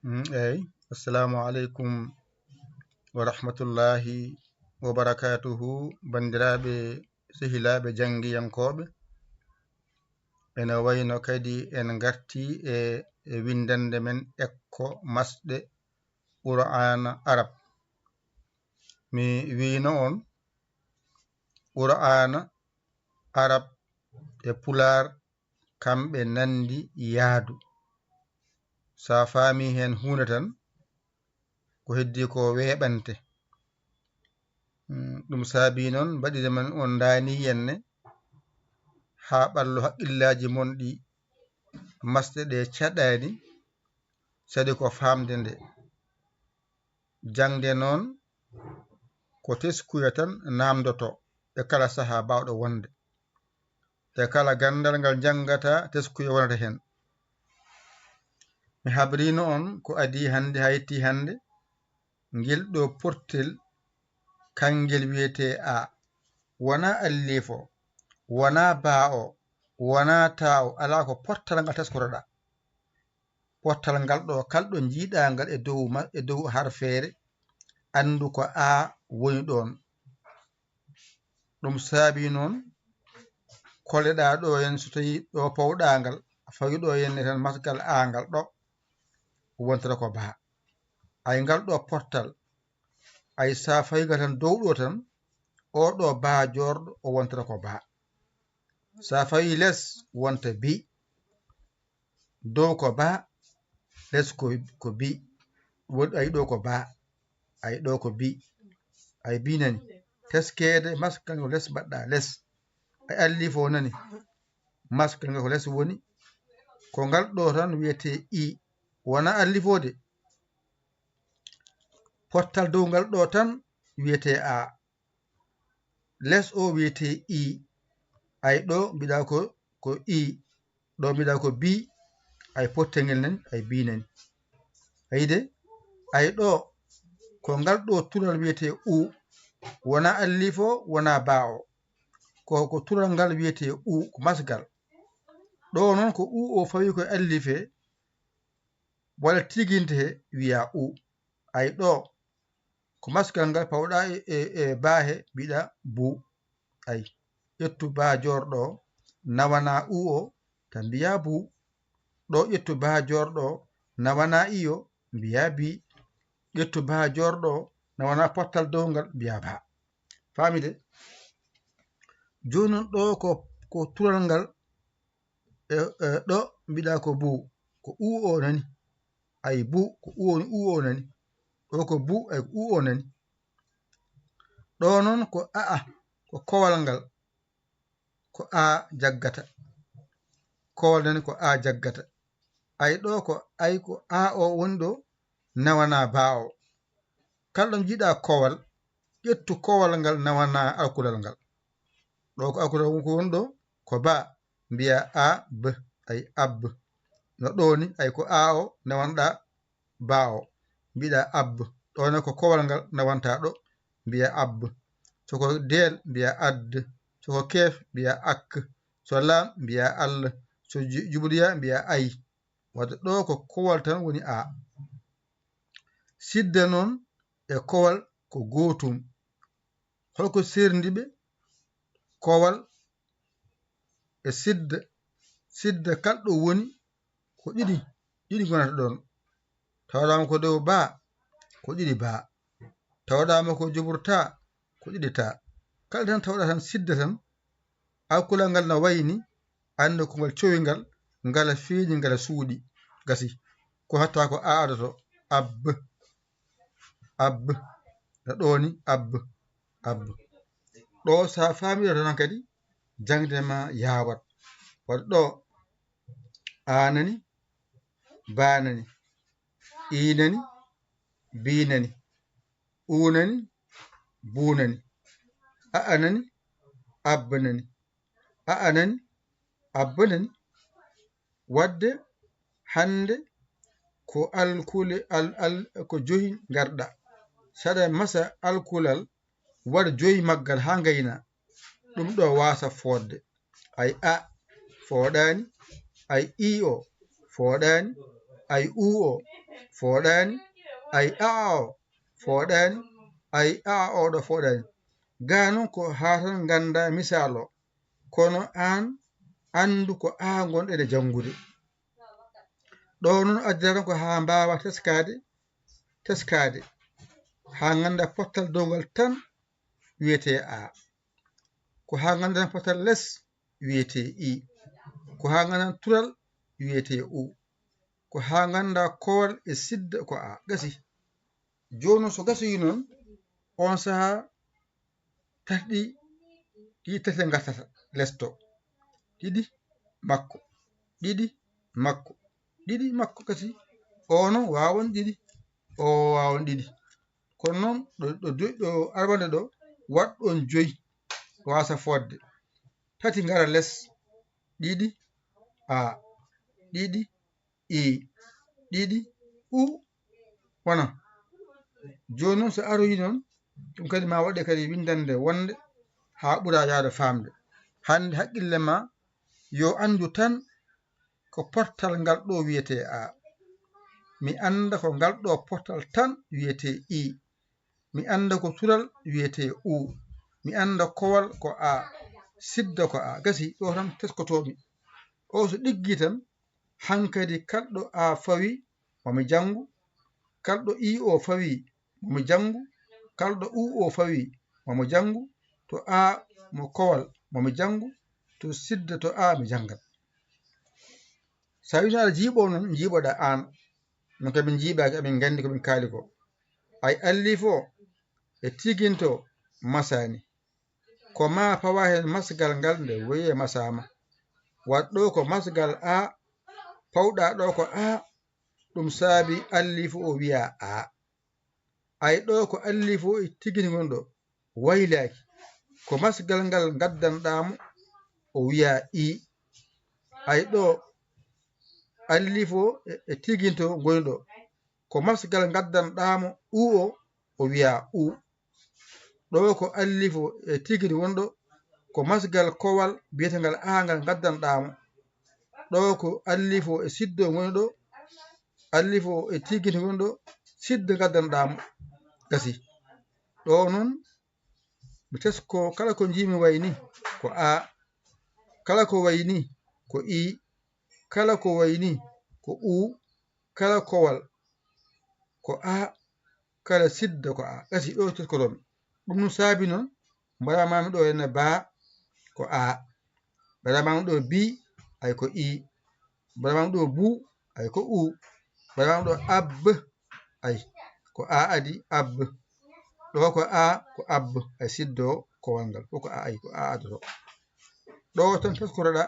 Assalamu alaikum wa rahmatullahi wa barakatuhu. Bandiraɓe sehilaɓe jangiyankoɓe, ene wayno kadi en garti e windande men ekko masɗe Qur'ana Arab. Mi wino on Qur'ana Arab e Pular kamɓe nandi yaadu. Sa faami hen hunde tan ko heddi ko weeɓante. Ɗum saabi noon mbaɗire men on daani yenne ha ɓallo haqqillaji mon ɗi masɗe ɗe caɗani sadi ko famde nde. Jangde noon ko teskuya tan namdoto e kala saha bawɗo wonde, e kala gandal ngal jangata teskuya wonata hen. Mi habrino on ko adi hande ha yetti hande ngel ɗo portel kangel wiyete a, wona allifo, wona ba'o, wona ta'o, ala ko portal ngal teskotoɗa. Portal ngal ɗo kalɗo jiiɗa ngal e dow harfere andu ko a woni ɗon. Ɗum saabi noon koleɗa ɗo yen so tawi ɗo powɗa ngal fawi ɗo yenne tan masgal a ngal ɗo wontata ko ba. Ay ngal ɗo portal ay sa fawiga tan dow ɗo tan o ɗo ba jorɗo o wontata ko ba. Sa fawi les wonta bi, dow ko ba, les ko bi. Ay ɗo ko ba, ay ɗo ko bi, ay bi nani. Teskede maskal ngo les baɗɗa les. Ay allifo nani maskal ngo ko les woni. Ko ngal ɗo tan wiyete i, wona allifode. Portal dow ngal ɗo tan wiyete a, les o wiyete i. Ay ɗo mbiɗa ko i, ɗo mbiɗa ko bi, ay pottengel nani, ay bi nani. Ayide ay ɗo ko ngal ɗo tural wiyete u, wona allifo, wona ba'o. Ko tural ngal wiyete u, ko masgal. Ɗo noon ko u o fawi koye allife walla tiginte wiya u. Ay ɗo ko masgal ngal pawɗa e baahe mbiɗa bu. Ay ƴettu ba jorɗo nawana u o tan mbiya bu. Ɗo ƴettu ba jorɗo nawana i o mbiya bi. ƴettu ba jorɗo nawana portal dow ngal mbiya ba. Famide? Joni ɗo ko tural ngal ɗo mbiɗa ko bu, ko u o nani. Ay bu ko u o nani. Ɗo ko bu ay ko u o nani. Ɗo noon ko aa, ko kowal ngal ko a jaggata. Kowal nani ko a jaggata. Ay ɗo ko a o woni ɗo nawana ba o. Kala ɗo jiiɗa kowal ƴettu kowal ngal nawana alkulal ngal. Ɗo ko alkulal ko woni ɗo ko ba, mbiya a b, ay ab. No ɗo ni ay ko a o nawanɗa ba o mbiɗa ab. Ɗo ne ko kowal ngal nawanta ɗo mbiya ab. Soko del mbiya add, soko kef mbiya ak, so lam mbiya al, so juɓriya mbiya ay. Wadde ɗo ko kowal tan woni a. Sidda noon e kowal ko gotum. Holko serdiɓe kowal e sidda? Sidda kalɗo woni ko ɗiɗi gonata ɗon. Tawɗama ko dow ba ko ɗiɗi ba, tawɗama ko juɓurta ko ɗiɗi ta. Kala tan tawɗa tan sidda tan alkulal ngal na wayni ande ko ngal cowi ngal ngala feeñi ngala suuɗi gasi. Ko hatta ko a adoto ab, ab. Ɗo ni ab, ab. Ɗo sa famino tan kadi jangde ma yawat. Wadde ɗo a nani, ba nani, i nani, bi nani, u nani, bu nani, a nani, ab nani, a nani, ab nani. Wadde hande ko alkule ko joyi garɗa. Saɗa masa alkulal waɗa joyi maggal ha gayna, ɗum ɗo wasa fodde. Ay a fooɗani, ay i o fooɗani, ay u o fooɗaani, ay aa o fooɗaani, ay aa oɗo fooɗaani. Gaa noon ko haa tan ngannda misal o, kono aan anndu ko aa gonɗen e janngude. Ɗo noon addata ko haa mbaawa teskaade haa ngannda pottal dowgal tan wiyetee a, ko haa ngannda pottal les wiyetee i, ko haa ngannda tural wiyetee u, ko haa ngannda koowal e sidda ko a. Gasi jooni so gasoyi noon on sahaa tati ɗi tati ngartata les to, ɗiɗi makko, ɗiɗi makko, ɗiɗi makko. Gasi o noon waawon ɗiɗi, o waawon ɗiɗi, kono noon ɗo arwande ɗo waɗɗon joyi waasa fodde, tati ngara les, ɗiɗi a, ɗiɗi i, ɗiɗi u wona. Jooni noon so aroyi noon ɗum kadi ma waɗe kadi windande wonde haa ɓura yahde famde. Hande haqqille ma yo anndu tan ko portal ngal ɗo wiyetee a, mi annda ko ngal ɗo portal tan wiyetee i, mi annda ko tural wiyetee u, mi annda kowal ko a, sidda ko a. Gasi ɗo tan teskotomi. O so ɗiggi tan hankadi kalɗo a fawi momi janngu, kalɗo i o fawi momi janngu, kalɗo u o fawi momo janngu, to a mo kowal momi janngu, to sidda to a mi janngat. Sa wi aɗa jiiɓo noon jiiɓoɗa aan, min kadi min jiiɓaki amin nganndi komin kaali ko. Ay allifo e tiginto masani, ko ma fawa hen masgal ngal nde wiye masama. Waɗɗo ko masgal a, pawɗa ɗo ko a, ɗum saabi allifo o wiya a. Ay ɗo ko allifo e tigini gonɗo waylaki, ko masgal ngal gaddanɗamo o wiya i. Ay ɗo allifo e tiginto gonɗo ko masgal gaddanɗamo u o wiya u. Ɗo ko allifo e tigini wonɗo ko masgal kowal biyetengal a ngal gaddanɗamo. Ɗo ko allifo e siddo woni ɗo, allifo e tigini wonɗo siddo gaddanɗamo. Gasi ɗo noon mi tesko kala ko jimi wayni ko a, kala ko wayni ko i, kala ko wayni ko u, kala kowal ko a, kala sidda ko a. Gasi ɗo teskotomi. Ɗum no saabi noon mbaɗamami ɗo henne ba ko a, mbaɗamami ɗo bi ay ko i, mbaɗamami ɗo bu ay ko u, mbaɗamami ɗo ab ay ko a adi ab. Ɗo ko a ko ab ay siddo kowal ngal, ɗo ko a ay ko a adoto. Ɗo tan teskotoɗa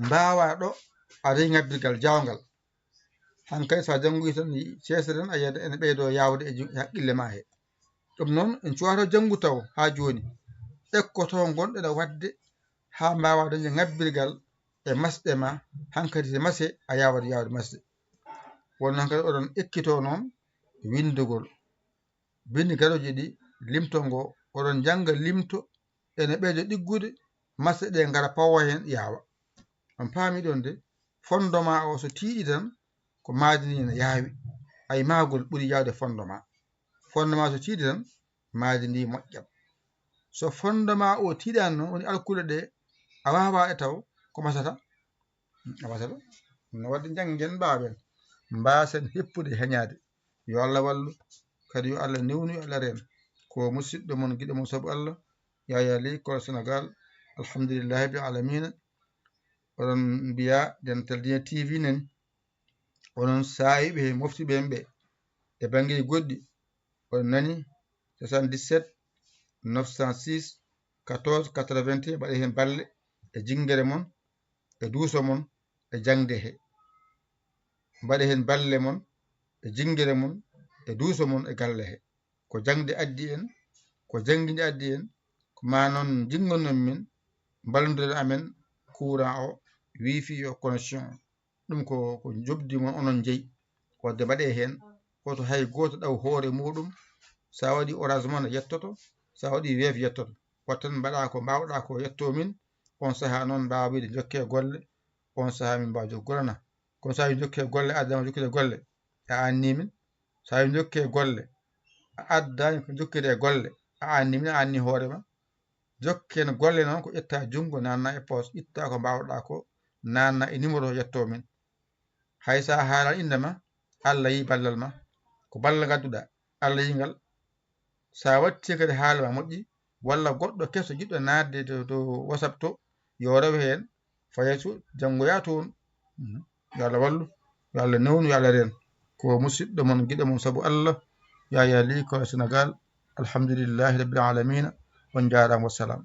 mbawa ɗo a dañi ngabbirgal jawngal. Hankkadi sa janngoyi tan sese tan a yiyat ene ɓeydo yawde e haqqille ma he. Ɗum noon en cuwato janngu taw ha joni ekkoto gonɗen wadde ha mbawa dañde ngabbirgal e masɗe ma, hankkadi so mase a yawat yawde masde. Wonno hankadi oɗon ekkito noon windugol, bindi garoji ɗi limtongo, oɗon janga limto ene ɓeydo ɗiggude, masɗe ɗe ngara pawo hen yawa. On paami ɗon de fondement o so tiiɗi tan ko maadini ne yaawi, ay maagol ɓuri yawde fondement. Fondement so tiiɗi tan maadi ndi moƴƴam. So fondement o tiiɗani noon woni alkule ɗe a wawa e taw ko masata, a masata. No wadde janggen mbawen mbasen heppude heñade. Yo Allah wallu, kadi yo Allah newnu, yo Allah reen. Ko musidɗo mon giɗo mon saabu Allah, Yaya Ly, Kola Sénégal, alhamdulillahi rabbil alamina. Oɗon mbiya Dental Dina TV nani, onon saayiɓe he moftiɓe ɓe e banggueji goɗɗi, on nani 77 906 14 81 mbaɗe hen balle e jingere mon e duuso mon e jangde he. Mbaɗe hen balle mon e jingere mon e duuso mon e galle he. Ko jangde addi en, ko jangguide addi en, ko ma noon jingonnon min ballodirene amen courant o, wifi yo connexion. Ɗum ko jobdi mon onon jeeyi, wadde mbaɗe hen hoto hay goto ɗaw hoore muɗum. Sa waɗi Orange Money yettoto, sa waɗi Wave yettoto. Wattan mbaɗa ko mbawɗa ko yetto min. On saaha noon mbawa wiide jokke golle, on saaha min mbawa jokkogolana. Kono sa wi jokke golle adama jokkude golle, a annimin sa wi jokke golle a addani ko jokkiri e golle a annimin a anni hoorema jokken golle noon ko ƴetta junngo nanna e poos itta ko mbawɗa ko nanna e numéro yetto min hay sa haalani indema Allah yi ballal ma ko ballal gadduɗa Allah yi ngal sa watti kadi haala ma moƴƴi walla goɗɗo keso jiɗɗo nadde to WhatsApp to yo rew hen fayeso janngoya toon yo Allah wallu yo Allah newnu yo Allah reen ko musidɗo mon giɗo mon saabu Allah Yaya Ly ko Sénégal alhamdulillahi rabbil alamina on jarama wassalam